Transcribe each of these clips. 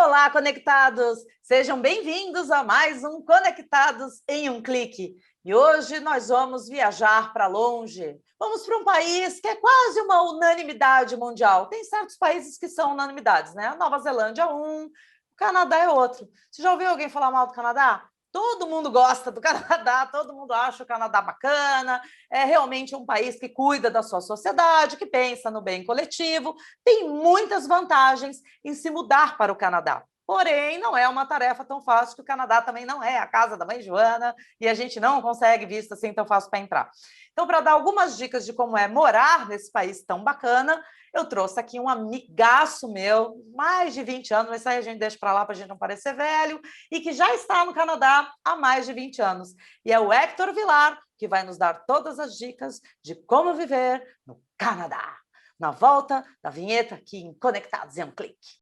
Olá, conectados! Sejam bem-vindos a mais um Conectados em um Clique. E hoje nós vamos viajar para longe. Vamos para um país que é quase uma unanimidade mundial. Tem certos países que são unanimidades, né? A Nova Zelândia é um, o Canadá é outro. Você já ouviu alguém falar mal do Canadá? Todo mundo gosta do Canadá, todo mundo acha o Canadá bacana, é realmente um país que cuida da sua sociedade, que pensa no bem coletivo, tem muitas vantagens em se mudar para o Canadá. Porém, não é uma tarefa tão fácil, que o Canadá também não é a casa da mãe Joana e a gente não consegue visto assim tão fácil para entrar. Então, para dar algumas dicas de como é morar nesse país tão bacana, eu trouxe aqui um amigaço meu, mais de 20 anos, mas isso aí a gente deixa para lá para a gente não parecer velho, e que já está no Canadá há mais de 20 anos. E é o Hector Vilar, que vai nos dar todas as dicas de como viver no Canadá. Na volta da vinheta aqui em Conectados em um Clique.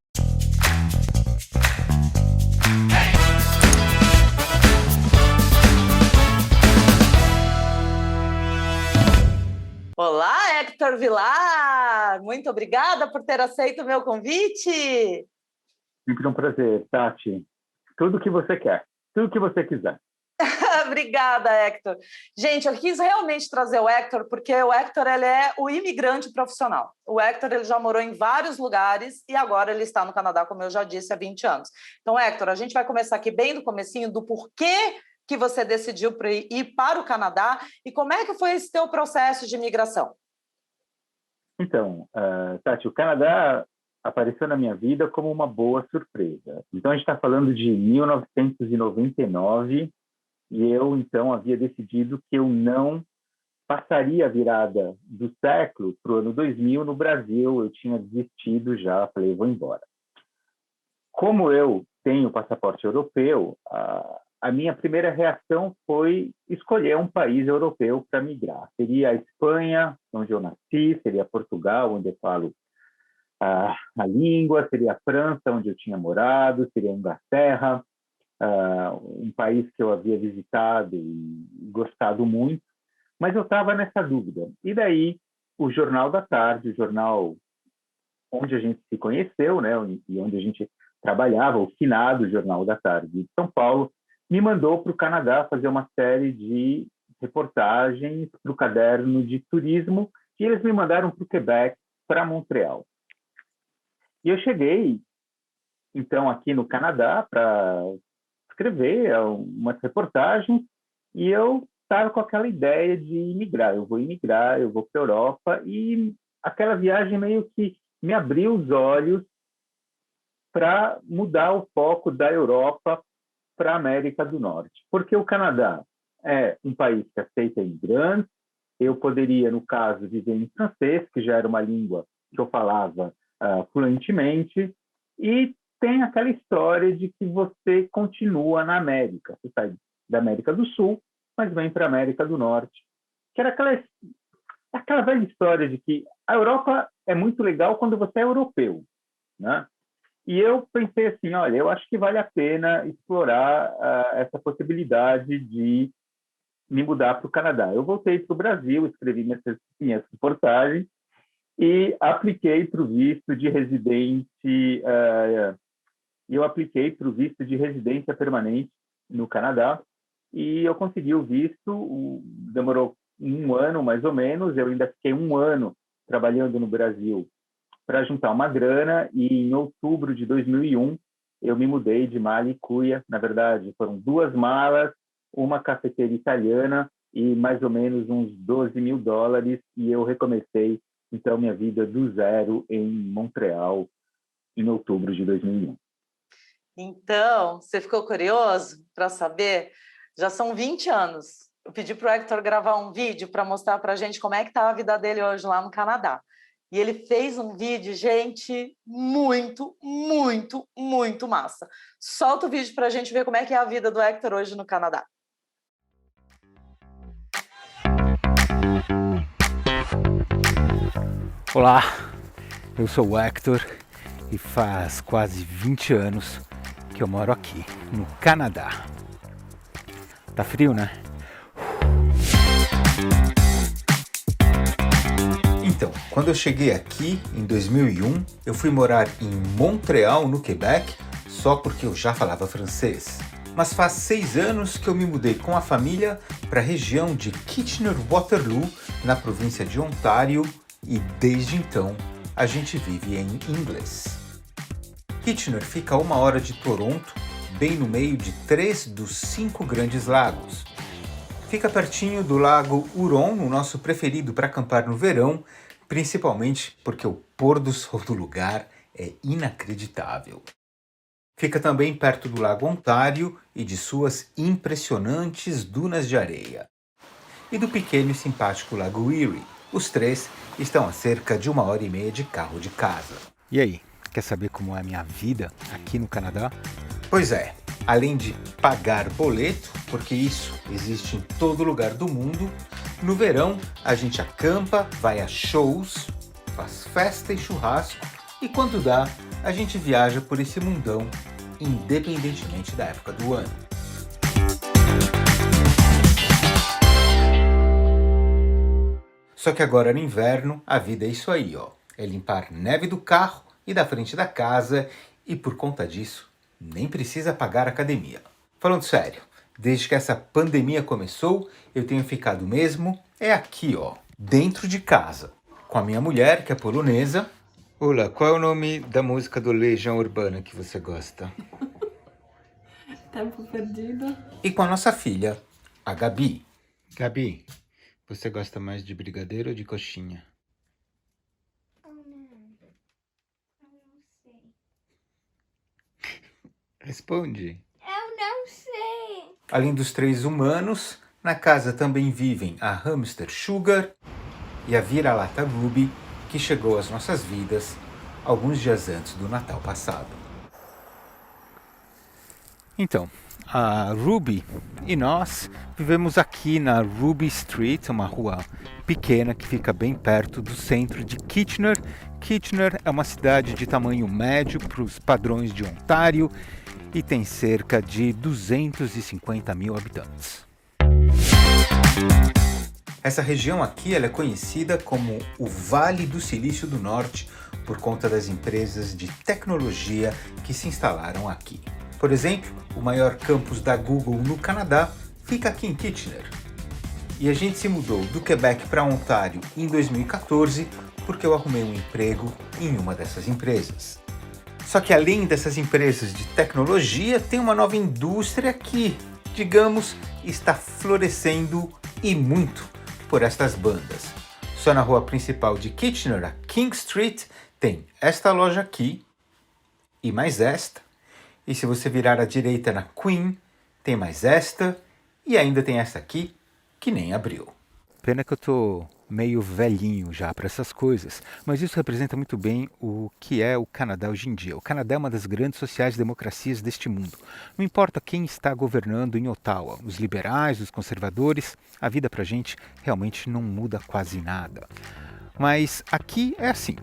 Olá, Hector Vilar! Muito obrigada por ter aceito o meu convite. Sempre um prazer, Tati. Tudo que você quer, tudo que você quiser. Obrigada, Hector. Gente, eu quis realmente trazer o Hector porque o Hector ele é o imigrante profissional. O Hector ele já morou em vários lugares e agora ele está no Canadá, como eu já disse, há 20 anos. Então, Hector, a gente vai começar aqui bem do comecinho do porquê que você decidiu ir para o Canadá e como é que foi esse teu processo de imigração? Então, Tati, o Canadá apareceu na minha vida como uma boa surpresa. Então, a gente está falando de 1999 e eu, então, havia decidido que eu não passaria a virada do século para o ano 2000 no Brasil. Eu tinha desistido já, falei, eu vou embora. Como eu tenho passaporte europeu, a minha primeira reação foi escolher um país europeu para migrar. Seria a Espanha, onde eu nasci, seria Portugal, onde eu falo a língua, seria a França, onde eu tinha morado, seria a Inglaterra, um país que eu havia visitado e gostado muito, mas eu estava nessa dúvida. E daí, o Jornal da Tarde, o jornal onde a gente se conheceu, né, e onde a gente trabalhava, o finado Jornal da Tarde de São Paulo, me mandou para o Canadá fazer uma série de reportagens para o caderno de turismo, e eles me mandaram para o Quebec, para Montreal. E eu cheguei, então, aqui no Canadá para escrever umas reportagens, e eu estava com aquela ideia de imigrar. Eu vou imigrar, eu vou para a Europa, e aquela viagem meio que me abriu os olhos para mudar o foco da Europa para a América do Norte. Porque o Canadá é um país que aceita imigrantes, eu poderia, no caso, viver em francês, que já era uma língua que eu falava fluentemente, e tem aquela história de que você continua na América. Você sai da América do Sul, mas vem para a América do Norte. Que era aquela velha história de que a Europa é muito legal quando você é europeu, né? E eu pensei assim, olha, eu acho que vale a pena explorar essa possibilidade de me mudar para o Canadá. Eu voltei para o Brasil, escrevi minhas reportagens e apliquei para o visto de residente. Eu apliquei para o visto de residência permanente no Canadá e eu consegui o visto. Demorou um ano, mais ou menos. Eu ainda fiquei um ano trabalhando no Brasil para juntar uma grana, e em outubro de 2001 eu me mudei de mala e cuia. Na verdade, foram 2 malas, uma cafeteira italiana e mais ou menos uns $12 mil, e eu recomecei, então, minha vida do zero em Montreal em outubro de 2001. Então, você ficou curioso para saber? Já são 20 anos. Eu pedi para o Hector gravar um vídeo para mostrar para a gente como é que está a vida dele hoje lá no Canadá. E ele fez um vídeo, gente, muito, muito, muito massa. Solta o vídeo para a gente ver como é que é a vida do Hector hoje no Canadá. Olá, eu sou o Hector e faz quase 20 anos que eu moro aqui, no Canadá. Tá frio, né? Então, quando eu cheguei aqui, em 2001, eu fui morar em Montreal, no Quebec, só porque eu já falava francês. Mas faz 6 anos que eu me mudei com a família para a região de Kitchener-Waterloo, na província de Ontário, e desde então a gente vive em inglês. Kitchener fica a 1 hora de Toronto, bem no meio de 3 dos 5 grandes lagos. Fica pertinho do lago Huron, o nosso preferido para acampar no verão, principalmente porque o pôr do sol do lugar é inacreditável. Fica também perto do lago Ontário e de suas impressionantes dunas de areia. E do pequeno e simpático lago Erie. Os 3 estão a cerca de 1h30 de carro de casa. E aí, quer saber como é a minha vida aqui no Canadá? Pois é, além de pagar boleto, porque isso existe em todo lugar do mundo, no verão a gente acampa, vai a shows, faz festa e churrasco e quando dá, a gente viaja por esse mundão, independentemente da época do ano. Só que agora no inverno, a vida é isso aí, ó. É limpar neve do carro e da frente da casa e por conta disso, nem precisa pagar academia. Falando sério, desde que essa pandemia começou, eu tenho ficado mesmo, aqui ó, dentro de casa, com a minha mulher, que é polonesa. Olá, qual é o nome da música do Legião Urbana que você gosta? Tempo Perdido. E com a nossa filha, a Gabi. Gabi, você gosta mais de brigadeiro ou de coxinha? Eu não sei. Responde. Eu não sei. Além dos 3 humanos, na casa também vivem a hamster Sugar e a vira-lata Ruby, que chegou às nossas vidas alguns dias antes do Natal passado. Então, a Ruby e nós vivemos aqui na Ruby Street, uma rua pequena que fica bem perto do centro de Kitchener. Kitchener é uma cidade de tamanho médio para os padrões de Ontário e tem cerca de 250 mil habitantes. Essa região aqui ela é conhecida como o Vale do Silício do Norte por conta das empresas de tecnologia que se instalaram aqui. Por exemplo, o maior campus da Google no Canadá fica aqui em Kitchener. E a gente se mudou do Quebec para Ontário em 2014 porque eu arrumei um emprego em uma dessas empresas. Só que além dessas empresas de tecnologia, tem uma nova indústria que, digamos, está florescendo e muito por estas bandas. Só na rua principal de Kitchener, a King Street, tem esta loja aqui e mais esta. E se você virar à direita na Queen, tem mais esta e ainda tem essa aqui que nem abriu. Pena que eu tô meio velhinho já para essas coisas, mas isso representa muito bem o que é o Canadá hoje em dia. O Canadá é uma das grandes sociais-democracias deste mundo. Não importa quem está governando em Ottawa, os liberais, os conservadores, a vida pra gente realmente não muda quase nada. Mas aqui é assim.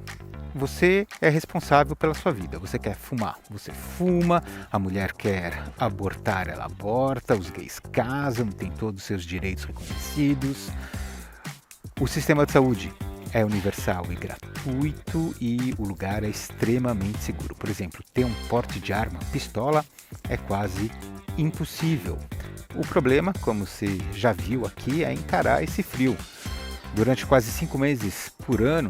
Você é responsável pela sua vida. Você quer fumar, você fuma. A mulher quer abortar, ela aborta. Os gays casam, têm todos os seus direitos reconhecidos. O sistema de saúde é universal e gratuito e o lugar é extremamente seguro. Por exemplo, ter um porte de arma, pistola, é quase impossível. O problema, como você já viu aqui, é encarar esse frio. Durante quase 5 meses por ano,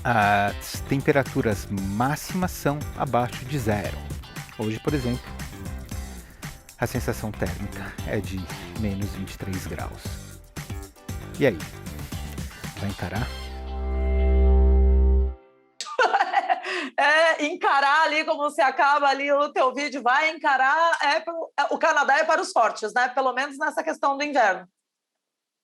as temperaturas máximas são abaixo de 0. Hoje, por exemplo, a sensação térmica é de menos 23 graus. E aí? Vai encarar? Encarar ali, como você acaba ali o teu vídeo, vai encarar, o Canadá é para os fortes, né? Pelo menos nessa questão do inverno.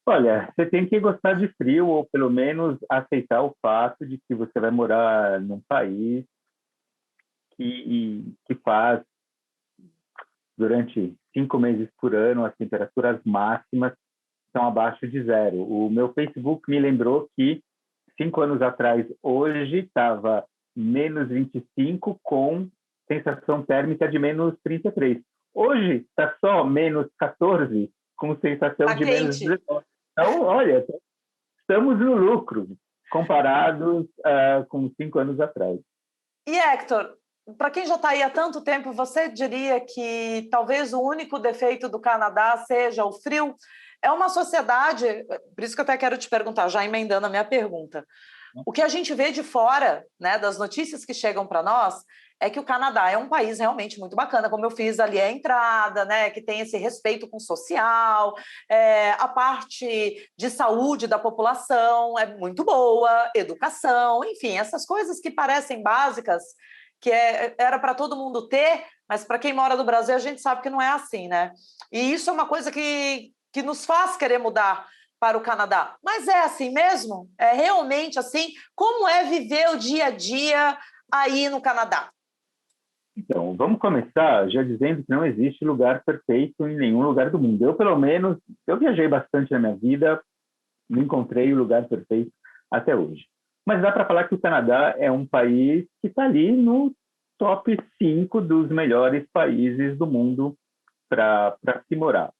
Olha, você tem que gostar de frio ou pelo menos aceitar o fato de que você vai morar num país que faz, durante 5 meses por ano, as temperaturas máximas são abaixo de 0. O meu Facebook me lembrou que 5 anos atrás, hoje, estava menos 25 com sensação térmica de menos 33. Hoje está só menos 14 com sensação de quente. menos 19. Então, olha, estamos no lucro comparados com 5 anos atrás. E Hector, para quem já está aí há tanto tempo, você diria que talvez o único defeito do Canadá seja o frio? É uma sociedade, por isso que eu até quero te perguntar, já emendando a minha pergunta. O que a gente vê de fora, né, das notícias que chegam para nós, é que o Canadá é um país realmente muito bacana, como eu fiz ali a entrada, né, que tem esse respeito com o social, a parte de saúde da população é muito boa, educação, enfim, essas coisas que parecem básicas, que era para todo mundo ter, mas para quem mora no Brasil a gente sabe que não é assim, né? E isso é uma coisa que nos faz querer mudar para o Canadá. Mas é assim mesmo? É realmente assim? Como é viver o dia a dia aí no Canadá? Então, vamos começar já dizendo que não existe lugar perfeito em nenhum lugar do mundo. Eu, pelo menos, eu viajei bastante na minha vida, não encontrei o lugar perfeito até hoje. Mas dá para falar que o Canadá é um país que está ali no top 5 dos melhores países do mundo para se morar.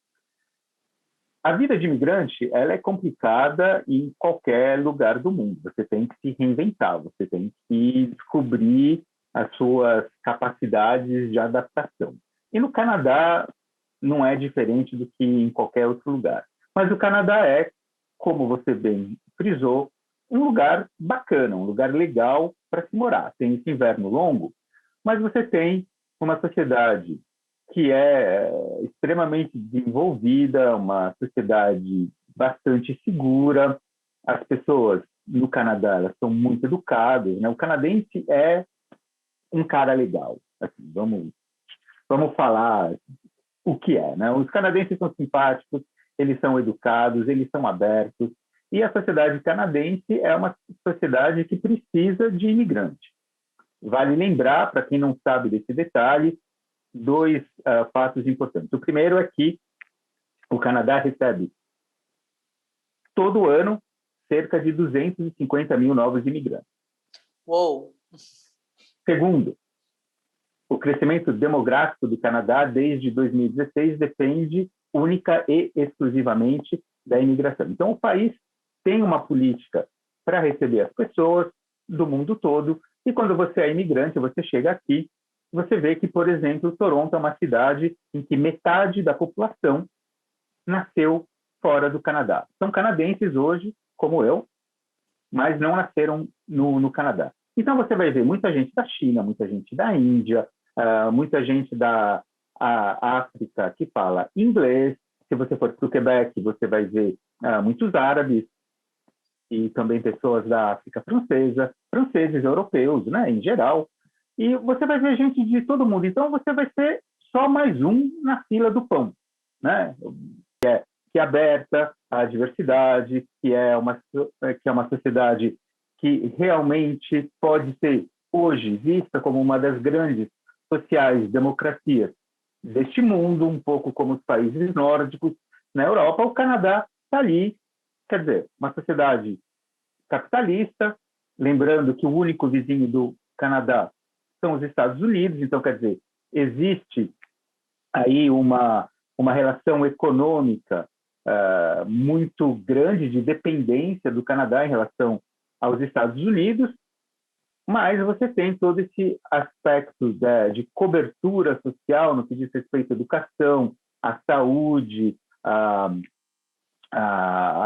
A vida de imigrante, ela é complicada em qualquer lugar do mundo. Você tem que se reinventar, você tem que descobrir as suas capacidades de adaptação. E no Canadá não é diferente do que em qualquer outro lugar. Mas o Canadá é, como você bem frisou, um lugar bacana, um lugar legal para se morar. Tem esse inverno longo, mas você tem uma sociedade que é extremamente desenvolvida, uma sociedade bastante segura. As pessoas no Canadá elas são muito educadas, né? O canadense é um cara legal. Assim, vamos falar o que é, né? Os canadenses são simpáticos, eles são educados, eles são abertos. E a sociedade canadense é uma sociedade que precisa de imigrante. Vale lembrar, para quem não sabe desse detalhe, dois fatos importantes. O primeiro é que o Canadá recebe todo ano cerca de 250 mil novos imigrantes. Uou! Segundo, o crescimento demográfico do Canadá desde 2016 depende única e exclusivamente da imigração. Então, o país tem uma política para receber as pessoas do mundo todo, e quando você é imigrante, você chega aqui, você vê que, por exemplo, Toronto é uma cidade em que metade da população nasceu fora do Canadá. São canadenses hoje, como eu, mas não nasceram no Canadá. Então, você vai ver muita gente da China, muita gente da Índia, muita gente da África que fala inglês. Se você for para o Quebec, você vai ver muitos árabes e também pessoas da África francesa, franceses, europeus, né, em geral. E você vai ver gente de todo mundo. Então, você vai ser só mais um na fila do pão, né? Que é aberta à diversidade, que é uma sociedade que realmente pode ser, hoje, vista como uma das grandes sociais-democracias deste mundo, um pouco como os países nórdicos. Na Europa, o Canadá está ali, quer dizer, uma sociedade capitalista, lembrando que o único vizinho do Canadá são os Estados Unidos, então, quer dizer, existe aí uma relação econômica muito grande de dependência do Canadá em relação aos Estados Unidos, mas você tem todo esse aspecto de cobertura social no que diz respeito à educação, à saúde, a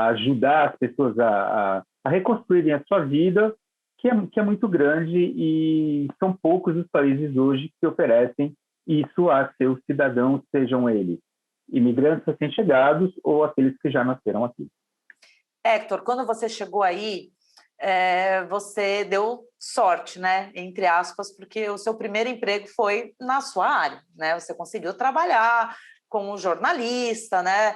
ajudar as pessoas a reconstruírem a sua vida, que é muito grande, e são poucos os países hoje que oferecem isso a seus cidadãos, sejam eles imigrantes recém-chegados ou aqueles que já nasceram aqui. Hector, quando você chegou aí, você deu sorte, né? Entre aspas, porque o seu primeiro emprego foi na sua área, né? Você conseguiu trabalhar como jornalista, né?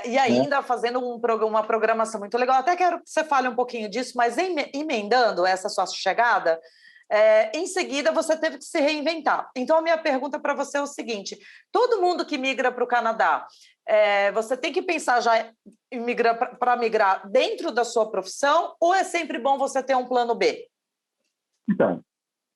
E ainda fazendo uma programação muito legal. Até quero que você fale um pouquinho disso, mas emendando essa sua chegada, em seguida você teve que se reinventar. Então, a minha pergunta para você é o seguinte: todo mundo que migra para o Canadá, você tem que pensar já para migrar dentro da sua profissão, ou é sempre bom você ter um plano B? Então,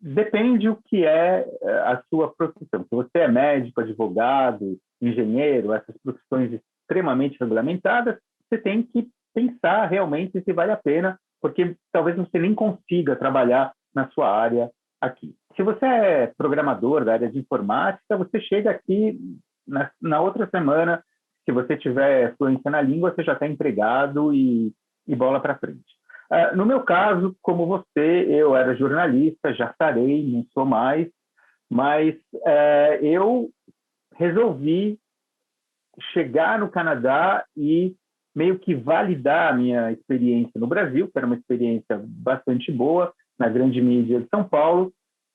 depende o que é a sua profissão. Se você é médico, advogado, engenheiro, essas profissões extremamente regulamentadas, você tem que pensar realmente se vale a pena, porque talvez você nem consiga trabalhar na sua área aqui. se você é programador da área de informática, você chega aqui na outra semana, se você tiver fluência na língua, você já está empregado e bola para frente. No meu caso, como você, eu era jornalista, já sarei, não sou mais, mas eu resolvi chegar no Canadá e meio que validar a minha experiência no Brasil, que era uma experiência bastante boa, na grande mídia de São Paulo.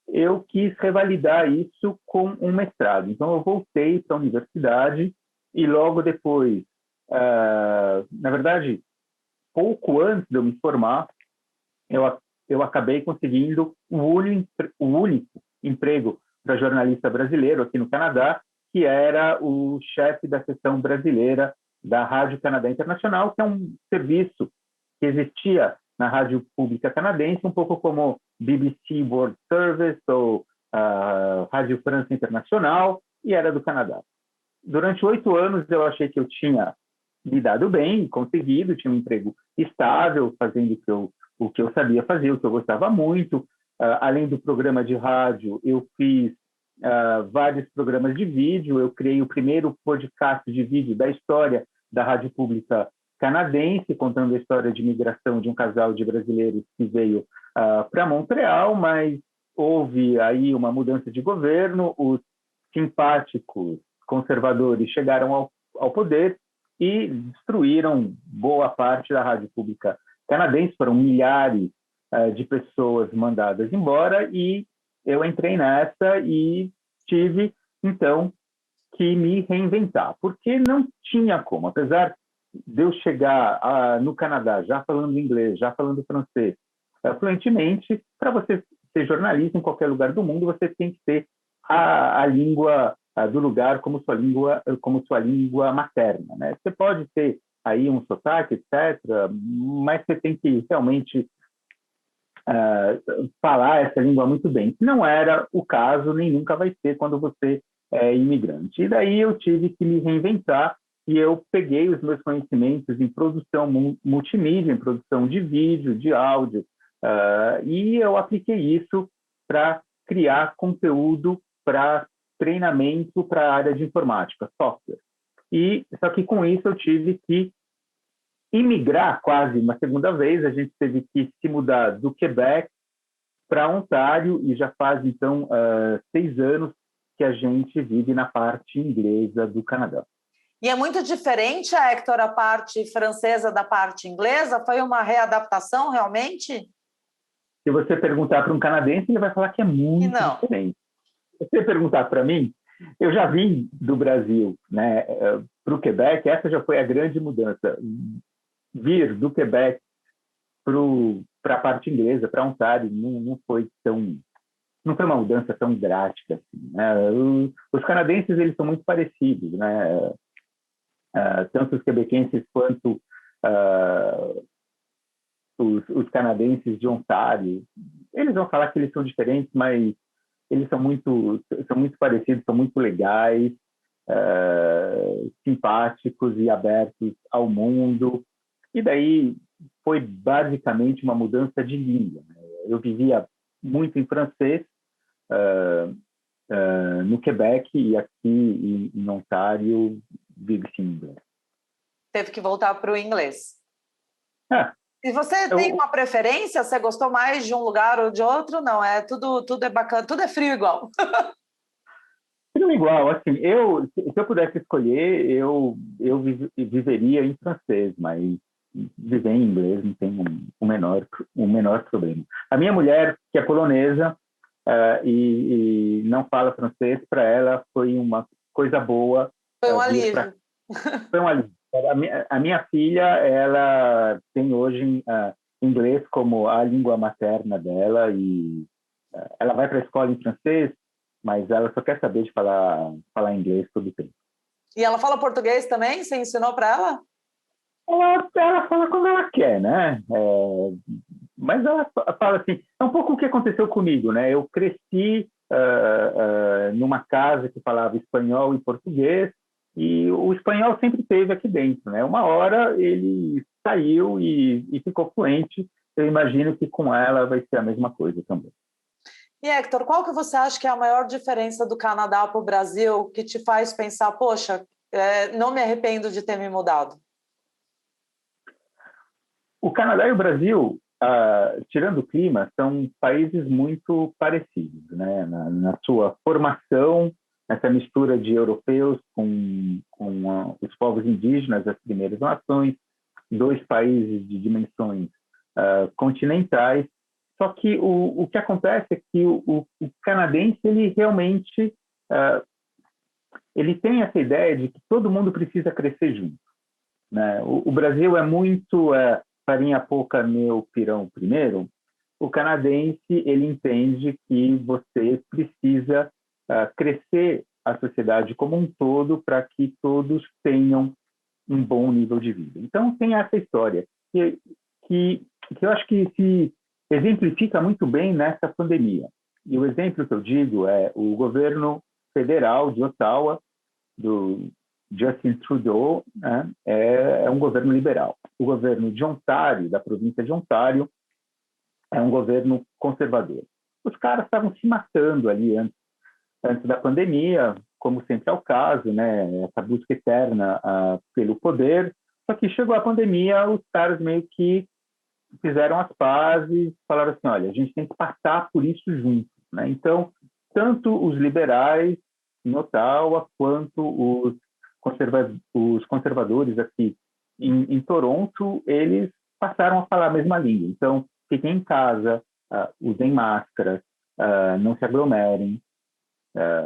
Eu quis revalidar isso com um mestrado. Então, eu voltei para a universidade e logo depois, na verdade, pouco antes de eu me formar, eu acabei conseguindo o único emprego para jornalista brasileiro aqui no Canadá, que era o chefe da seção brasileira da Rádio Canadá Internacional, que é um serviço que existia na rádio pública canadense, um pouco como BBC World Service ou Rádio França Internacional, e era do Canadá. Durante 8 anos, eu achei que eu tinha me dado bem, conseguido, tinha um emprego estável, fazendo o que eu sabia fazer, o que eu gostava muito. Além do programa de rádio, eu fiz vários programas de vídeo, eu criei o primeiro podcast de vídeo da história da rádio pública canadense, contando a história de migração de um casal de brasileiros que veio para Montreal, mas houve aí uma mudança de governo, os simpáticos conservadores chegaram ao poder e destruíram boa parte da rádio pública canadense, foram milhares de pessoas mandadas embora, e eu entrei nessa e tive, então, que me reinventar, porque não tinha como, apesar de eu chegar no Canadá já falando inglês, já falando francês fluentemente, para você ser jornalista em qualquer lugar do mundo, você tem que ter a língua do lugar como sua língua materna, né? Você pode ter aí um sotaque, etc., mas você tem que realmente falar essa língua muito bem. Não era o caso, nem nunca vai ser quando você é imigrante. E daí eu tive que me reinventar e eu peguei os meus conhecimentos em produção multimídia, em produção de vídeo, de áudio, e eu apliquei isso para criar conteúdo para treinamento para a área de informática, software. Só que com isso eu tive que imigrar quase uma segunda vez, a gente teve que se mudar do Quebec para Ontário, e já faz, então, 6 anos que a gente vive na parte inglesa do Canadá. E é muito diferente, Hector, a parte francesa da parte inglesa? Foi uma readaptação, realmente? Se você perguntar para um canadense, ele vai falar que é muito diferente. Se você perguntar para mim, eu já vim do Brasil, né, para o Quebec, essa já foi a grande mudança. Vir do Quebec para a parte inglesa, para Ontário, não foi uma mudança tão drástica assim, né? Os canadenses, eles são muito parecidos, né? Tanto os quebequenses quanto os canadenses de Ontário, eles vão falar que eles são diferentes, mas eles são muito parecidos, são muito legais, simpáticos e abertos ao mundo. E daí foi basicamente uma mudança de língua, né? Eu vivia muito em francês no Quebec, e aqui em Ontário vive-se em inglês. Teve que voltar para o inglês. E você Eu tem uma preferência? Você gostou mais de um lugar ou de outro? Não, tudo é bacana, tudo é frio igual. Tudo igual, assim, se eu pudesse escolher, eu viveria em francês, mas viver em inglês não tem o menor problema. A minha mulher, que é polonesa e não fala francês, para ela foi uma coisa boa. Foi um alívio. Foi um alívio. A minha filha, ela tem hoje inglês como a língua materna dela, e ela vai para a escola em francês, mas ela só quer saber de falar inglês todo o tempo. E ela fala português também? Você ensinou para ela? Ela fala quando ela quer, né? Mas ela fala assim, é um pouco o que aconteceu comigo, né? Eu cresci numa casa que falava espanhol e português, e o espanhol sempre esteve aqui dentro, né? Uma hora ele saiu e ficou fluente. Eu imagino que com ela vai ser a mesma coisa também. E, Hector, qual que você acha que é a maior diferença do Canadá para o Brasil que te faz pensar, poxa, não me arrependo de ter me mudado? O Canadá e o Brasil, tirando o clima, são países muito parecidos, né? Na sua formação, essa mistura de europeus com os povos indígenas, as primeiras nações, dois países de dimensões continentais. Só que o que acontece é que o canadense, ele realmente ele tem essa ideia de que todo mundo precisa crescer junto, né? O Brasil é muito farinha pouca, meu pirão primeiro. O canadense, ele entende que você precisa crescer a sociedade como um todo para que todos tenham um bom nível de vida. Então, tem essa história que eu acho que se exemplifica muito bem nessa pandemia. E o exemplo que eu digo é o governo federal de Ottawa, do Justin Trudeau, né, é um governo liberal. O governo de Ontário, da província de Ontário, é um governo conservador. Os caras estavam se matando ali antes da pandemia, como sempre é o caso, né, essa busca eterna pelo poder. Só que chegou a pandemia, os caras meio que fizeram as pazes, falaram assim, olha, a gente tem que passar por isso juntos, né? Então, tanto os liberais em Ottawa, quanto os conservadores aqui em Toronto, eles passaram a falar a mesma língua. Então, fiquem em casa, usem máscaras, não se aglomerem,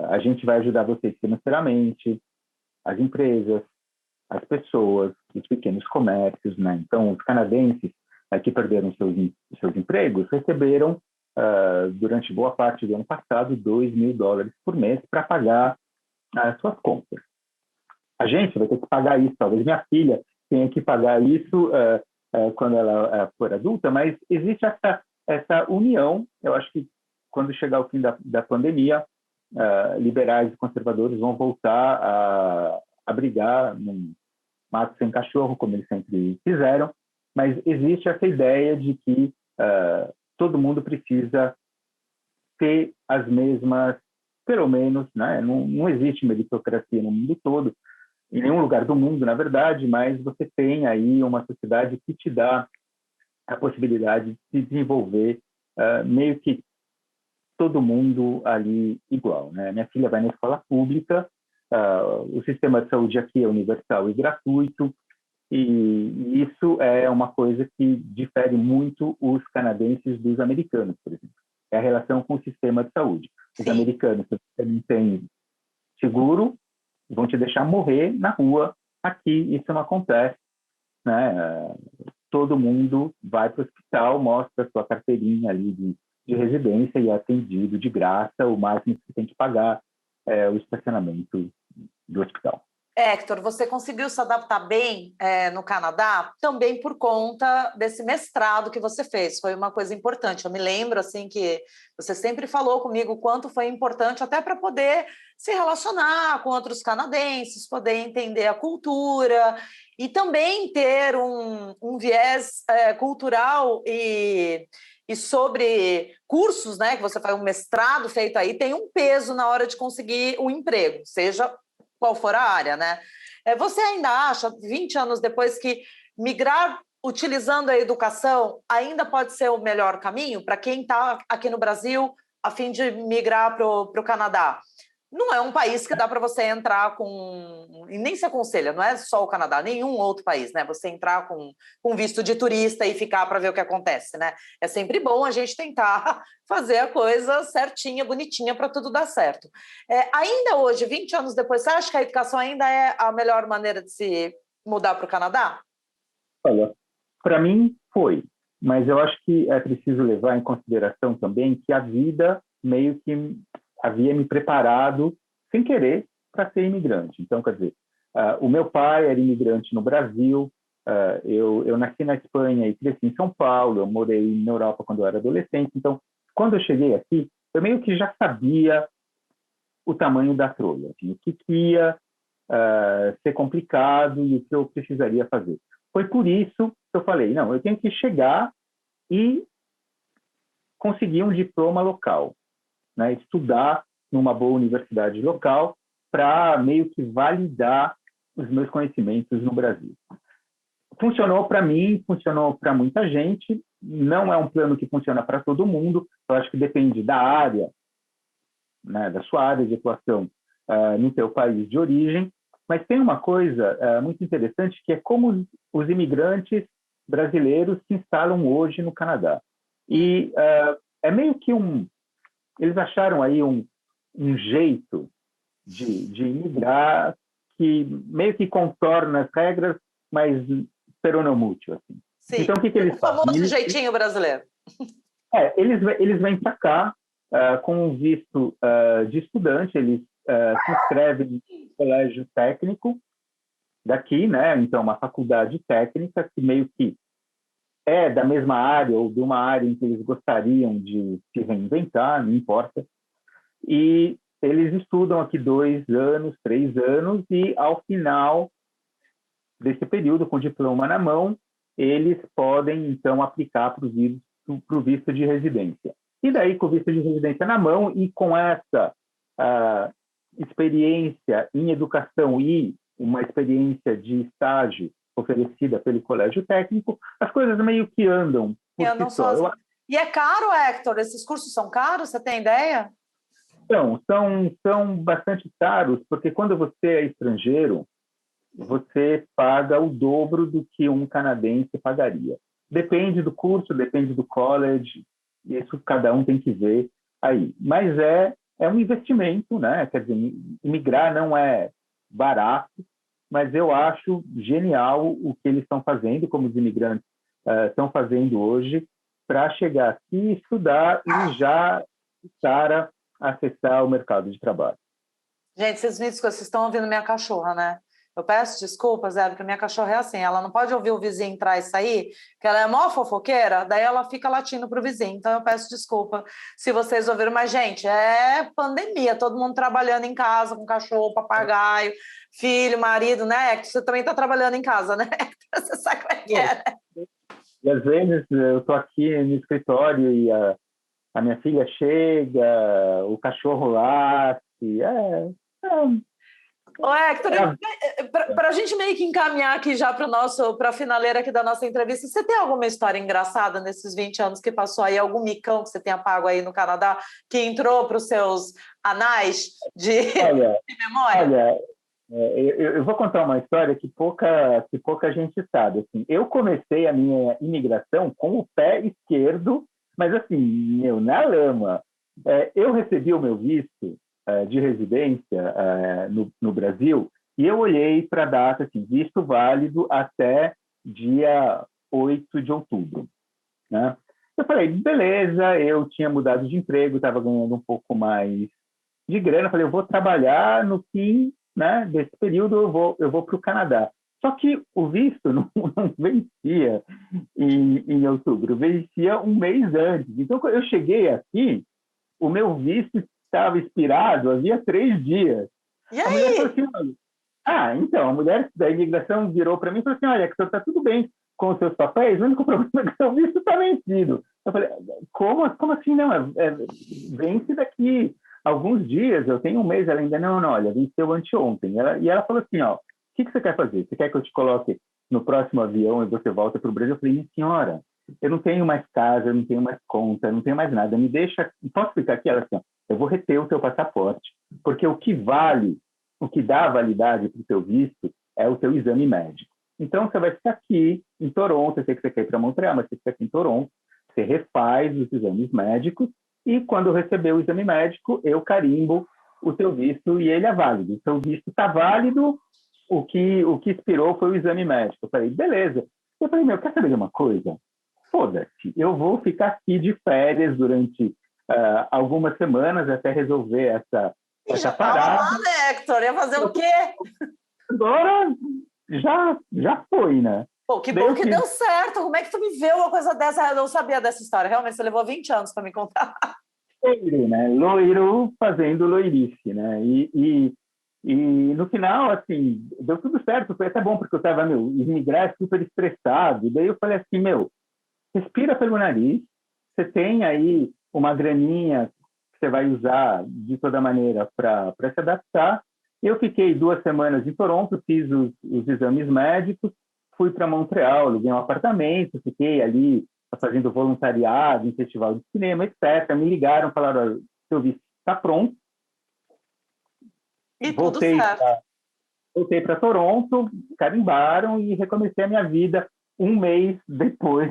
a gente vai ajudar vocês financeiramente, as empresas, as pessoas, os pequenos comércios, né? Então, os canadenses que perderam seus empregos receberam, durante boa parte do ano passado, $2.000 por mês para pagar as suas contas. A gente vai ter que pagar isso, talvez minha filha tenha que pagar isso quando ela for adulta, mas existe essa união. Eu acho que quando chegar o fim da pandemia, liberais e conservadores vão voltar a brigar num mato sem cachorro, como eles sempre fizeram, mas existe essa ideia de que todo mundo precisa ter as mesmas, pelo menos, né? Não existe meritocracia no mundo todo, em nenhum lugar do mundo, na verdade, mas você tem aí uma sociedade que te dá a possibilidade de se desenvolver meio que todo mundo ali igual, né? Minha filha vai na escola pública, o sistema de saúde aqui é universal e gratuito, e isso é uma coisa que difere muito os canadenses dos americanos, por exemplo. É a relação com o sistema de saúde. Os americanos, se você não tem seguro, vão te deixar morrer na rua. Aqui isso não acontece, né? Todo mundo vai para o hospital, mostra a sua carteirinha ali de residência e é atendido de graça. O máximo que você tem que pagar é o estacionamento do hospital. Hector, você conseguiu se adaptar bem no Canadá também por conta desse mestrado que você fez. Foi uma coisa importante. Eu me lembro assim que você sempre falou comigo o quanto foi importante até para poder se relacionar com outros canadenses, poder entender a cultura e também ter um viés cultural e sobre cursos, né? Que você faz um mestrado feito aí, tem um peso na hora de conseguir um emprego, seja qual for a área, né? Você ainda acha, 20 anos depois, que migrar utilizando a educação ainda pode ser o melhor caminho para quem está aqui no Brasil a fim de migrar para o Canadá? Não é um país que dá para você entrar com... E nem se aconselha, não é só o Canadá, nenhum outro país, né? Você entrar com visto de turista e ficar para ver o que acontece, né? É sempre bom a gente tentar fazer a coisa certinha, bonitinha, para tudo dar certo. Ainda hoje, 20 anos depois, você acha que a educação ainda é a melhor maneira de se mudar para o Canadá? Olha, para mim foi, mas eu acho que é preciso levar em consideração também que a vida meio que havia me preparado, sem querer, para ser imigrante. Então, quer dizer, o meu pai era imigrante no Brasil, eu nasci na Espanha e cresci em São Paulo, eu morei na Europa quando eu era adolescente. Então, quando eu cheguei aqui, eu meio que já sabia o tamanho da trolha, assim, o que ia ser complicado e o que eu precisaria fazer. Foi por isso que eu falei, não, eu tenho que chegar e conseguir um diploma local. né, estudar numa boa universidade local para meio que validar os meus conhecimentos no Brasil. Funcionou para mim, funcionou para muita gente, não é um plano que funciona para todo mundo, eu acho que depende da área, né, da sua área de atuação no seu país de origem, mas tem uma coisa muito interessante, que é como os imigrantes brasileiros se instalam hoje no Canadá. E é meio que eles acharam aí um jeito de imigrar que meio que contorna as regras, mas peronomútil, assim. Sim, então, o que eles o famoso fazem? jeitinho brasileiro. Eles vêm para cá com um visto de estudante, eles se inscrevem no colégio técnico daqui, né? Então, uma faculdade técnica que meio que é da mesma área ou de uma área em que eles gostariam de se reinventar, não importa. E eles estudam aqui 2 anos, 3 anos, e ao final desse período, com o diploma na mão, eles podem, então, aplicar para o visto de residência. E daí, com o visto de residência na mão e com essa experiência em educação e uma experiência de estágio oferecida pelo colégio técnico, as coisas meio que andam por si só. E é caro, Hector? Esses cursos são caros? Você tem ideia? São bastante caros, porque quando você é estrangeiro, você paga o dobro do que um canadense pagaria. Depende do curso, depende do college, isso cada um tem que ver aí. Mas é um investimento, né? Quer dizer, imigrar não é barato, mas eu acho genial o que eles estão fazendo, como os imigrantes estão fazendo hoje, para chegar aqui, estudar e já estar a acessar o mercado de trabalho. Gente, vocês estão ouvindo minha cachorra, né? Eu peço desculpas, porque minha cachorra é assim, ela não pode ouvir o vizinho entrar e sair, porque ela é mó fofoqueira, daí ela fica latindo para o vizinho. Então eu peço desculpa se vocês ouviram, mas, gente, é pandemia, todo mundo trabalhando em casa, com cachorro, papagaio, filho, marido, né? Você também está trabalhando em casa, né? Você sabe como é que é, né? E às vezes eu estou aqui no escritório e a minha filha chega, o cachorro late, Ô, Hector, para a gente meio que encaminhar aqui já para a finaleira aqui da nossa entrevista, você tem alguma história engraçada nesses 20 anos que passou aí? Algum micão que você tenha pago aí no Canadá que entrou para os seus anais de memória? Olha, eu vou contar uma história que pouca gente sabe. Assim, eu comecei a minha imigração com o pé esquerdo, mas assim, na lama. Eu recebi o meu visto de residência no Brasil, e eu olhei para a data, assim, visto válido até dia 8 de outubro. Né? Eu falei, beleza, eu tinha mudado de emprego, estava ganhando um pouco mais de grana, falei, eu vou trabalhar no fim, né, desse período, eu vou para o Canadá. Só que o visto não vencia em outubro, vencia um mês antes. Então, quando eu cheguei aqui, o meu visto estava expirado havia 3 dias. E aí? A mulher falou assim, então, a mulher da imigração virou para mim e falou assim, olha, está tudo bem com os seus papéis, o único problema é que o seu visto está vencido. Eu falei, como assim? Não, vence daqui alguns dias, eu tenho um mês. Ela ainda, não, olha, venceu anteontem. E ela falou assim, o que você quer fazer? Você quer que eu te coloque no próximo avião e você volta para o Brasil? Eu falei, minha senhora, eu não tenho mais casa, eu não tenho mais conta, eu não tenho mais nada, me deixa, posso ficar aqui? Ela assim, eu vou reter o teu passaporte, porque o que dá validade para o teu visto é o teu exame médico. Então, você vai ficar aqui em Toronto, eu sei que você quer ir para Montreal, mas você fica aqui em Toronto, você refaz os exames médicos, e quando receber o exame médico, eu carimbo o teu visto e ele é válido. O teu visto está válido, o que expirou foi o exame médico. Eu falei, beleza. Eu falei, quer saber de uma coisa? Foda-se, eu vou ficar aqui de férias durante algumas semanas até resolver essa parada. Hector, ia fazer o quê? Agora já foi, né? Pô, que bom que deu certo. Como é que tu me vê uma coisa dessa? Eu não sabia dessa história. Realmente, você levou 20 anos para me contar. Loiro, né? Loiro fazendo loirice, né? E no final, assim, deu tudo certo. Foi até bom, porque eu estava, imigrar super estressado. E daí eu falei assim, respira pelo nariz. Você tem aí uma graninha você vai usar de toda maneira para se adaptar. Eu fiquei 2 semanas em Toronto, fiz os exames médicos, fui para Montreal, aluguei um apartamento, fiquei ali fazendo voluntariado em festival de cinema, etc. Me ligaram, falaram, seu visto está pronto. E tudo certo. Voltei para Toronto, carimbaram e recomecei a minha vida 1 mês depois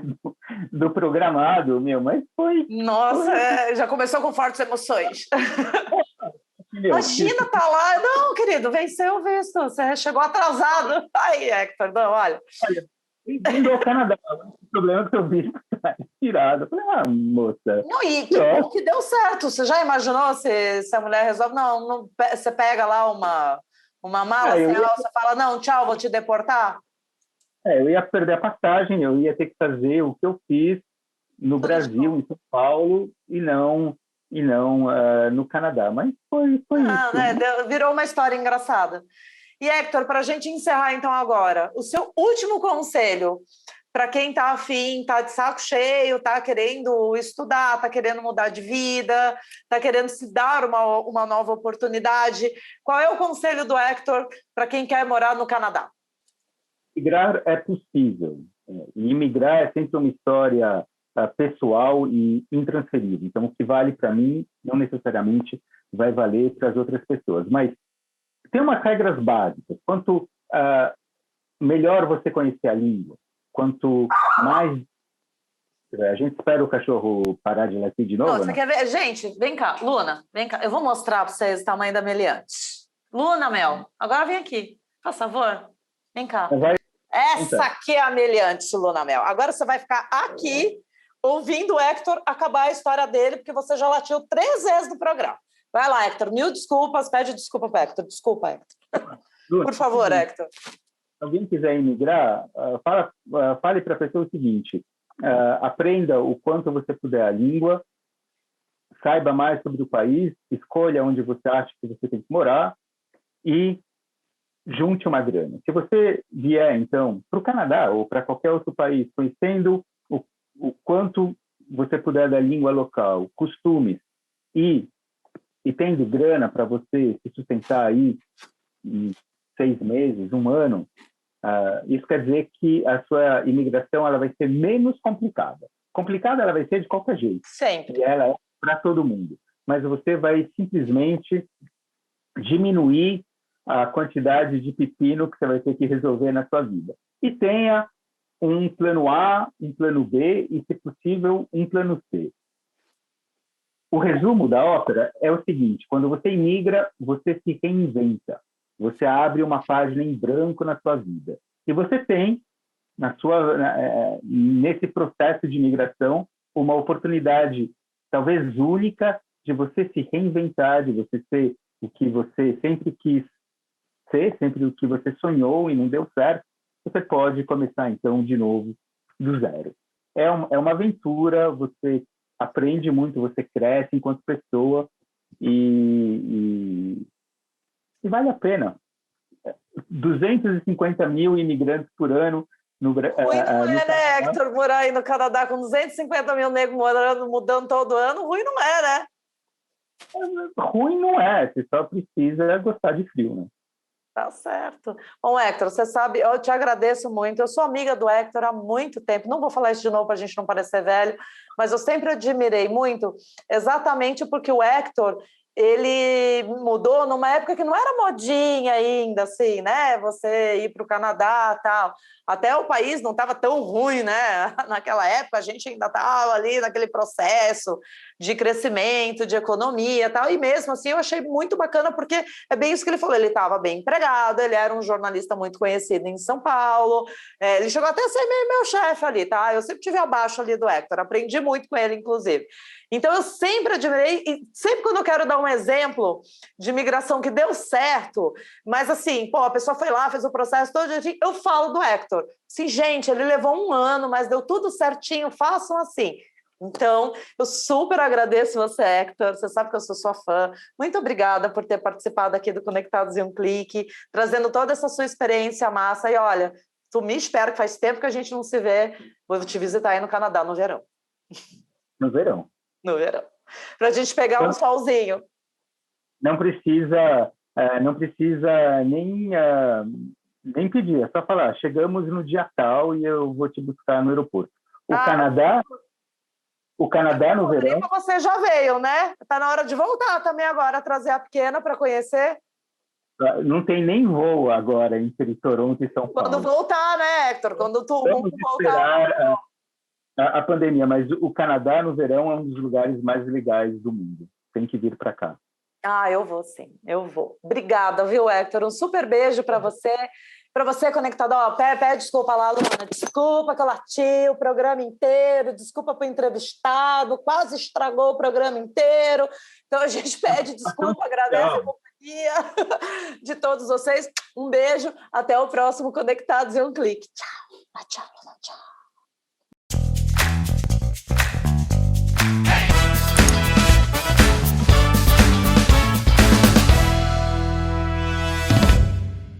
do programado, mas foi... Nossa, já começou com fortes emoções. Imagina, tá lá. Não, querido, venceu o visto. Você chegou atrasado. Aí, Hector, não, olha. Bem-vindo ao Canadá. O problema é que eu vi tirado. Eu falei, moça. Não, e que bom que deu certo. Você já imaginou se a mulher resolve? Não, você pega lá uma mala, você fala, não, tchau, vou te deportar? Eu ia perder a passagem, eu ia ter que fazer o que eu fiz no Brasil, em São Paulo, e não no Canadá. Mas foi isso. Né? Virou uma história engraçada. E, Hector, para a gente encerrar, então, agora, o seu último conselho para quem está afim, está de saco cheio, está querendo estudar, está querendo mudar de vida, está querendo se dar uma nova oportunidade, qual é o conselho do Hector para quem quer morar no Canadá? Migrar é possível. E imigrar é sempre uma história pessoal e intransferível. Então, o que vale para mim não necessariamente vai valer para as outras pessoas. Mas tem umas regras básicas. Quanto melhor você conhecer a língua, quanto mais... A gente espera o cachorro parar de latir de novo, Você quer ver? Gente, vem cá. Luna, vem cá. Eu vou mostrar para vocês o tamanho da meliante. Luna, Mel, agora vem aqui. Faz favor. Vem cá. Essa aqui é a meliante, Luna Mel. Agora você vai ficar aqui ouvindo o Hector acabar a história dele, porque você já latiu 3 vezes no programa. Vai lá, Hector. 1000 desculpas. Pede desculpa para Hector. Desculpa, Hector. Por favor, Hector. Se alguém quiser imigrar, fale para a pessoa o seguinte, aprenda o quanto você puder a língua, saiba mais sobre o país, escolha onde você acha que você tem que morar e junte uma grana. Se você vier, então, para o Canadá ou para qualquer outro país, conhecendo o quanto você puder da língua local, costumes, e tendo grana para você se sustentar aí em 6 meses, 1 ano, isso quer dizer que a sua imigração ela vai ser menos complicada. Complicada ela vai ser de qualquer jeito. Sempre. E ela é para todo mundo. Mas você vai simplesmente diminuir a quantidade de pepino que você vai ter que resolver na sua vida. E tenha um plano A, um plano B e, se possível, um plano C. O resumo da ópera é o seguinte, quando você imigra, você se reinventa. Você abre uma página em branco na sua vida. E você tem, nesse processo de imigração, uma oportunidade talvez única de você se reinventar, de você ser o que você sempre quis ser, sempre o que você sonhou e não deu certo. Você pode começar, então, de novo, do zero. É uma aventura, você aprende muito, você cresce enquanto pessoa e vale a pena. 250 mil imigrantes por ano no Brasil. Ruim não é, né, Hector, morar aí no Canadá com 250 mil negros morando, mudando todo ano, ruim não é, né? Ruim não é, você só precisa gostar de frio, né? Tá certo. Bom, Hector, você sabe, eu te agradeço muito. Eu sou amiga do Hector há muito tempo. Não vou falar isso de novo para a gente não parecer velho, mas eu sempre admirei muito, exatamente porque o Hector, ele mudou numa época que não era modinha ainda, assim, né? Você ir para o Canadá e tal. Até o país não estava tão ruim, né? Naquela época a gente ainda estava ali naquele processo de crescimento, de economia e tal. E mesmo assim eu achei muito bacana, porque é bem isso que ele falou. Ele estava bem empregado, ele era um jornalista muito conhecido em São Paulo. Ele chegou até a ser meu chefe ali, tá? Eu sempre tive abaixo ali do Hector, aprendi muito com ele, inclusive. Então, eu sempre admirei, e sempre quando eu quero dar um exemplo de imigração que deu certo, mas assim, a pessoa foi lá, fez o processo todo, eu falo do Hector. Assim, gente, ele levou 1 ano, mas deu tudo certinho, façam assim. Então, eu super agradeço você, Hector, você sabe que eu sou sua fã. Muito obrigada por ter participado aqui do Conectados em um Clique, trazendo toda essa sua experiência massa. E olha, tu me espera, que faz tempo que a gente não se vê, vou te visitar aí no Canadá no verão. No verão. No verão. Para a gente pegar um solzinho. Não precisa nem pedir, é só falar, chegamos no dia tal e eu vou te buscar no aeroporto. O Canadá no verão... Você já veio, né? Está na hora de voltar também agora, trazer a pequena para conhecer. Não tem nem voo agora entre Toronto e São Paulo. Quando voltar, né, Hector? Quando tu Vamos voltar... esperar a pandemia, mas o Canadá no verão é um dos lugares mais legais do mundo. Tem que vir para cá. Eu vou sim, eu vou. Obrigada, viu, Hector? Um super beijo para você. Para você, conectado, pede desculpa lá, Luana. Desculpa que eu lati o programa inteiro, desculpa para o entrevistado, quase estragou o programa inteiro. Então a gente pede desculpa, agradece a companhia de todos vocês. Um beijo, até o próximo Conectados em um Clique. Tchau, tchau, tchau.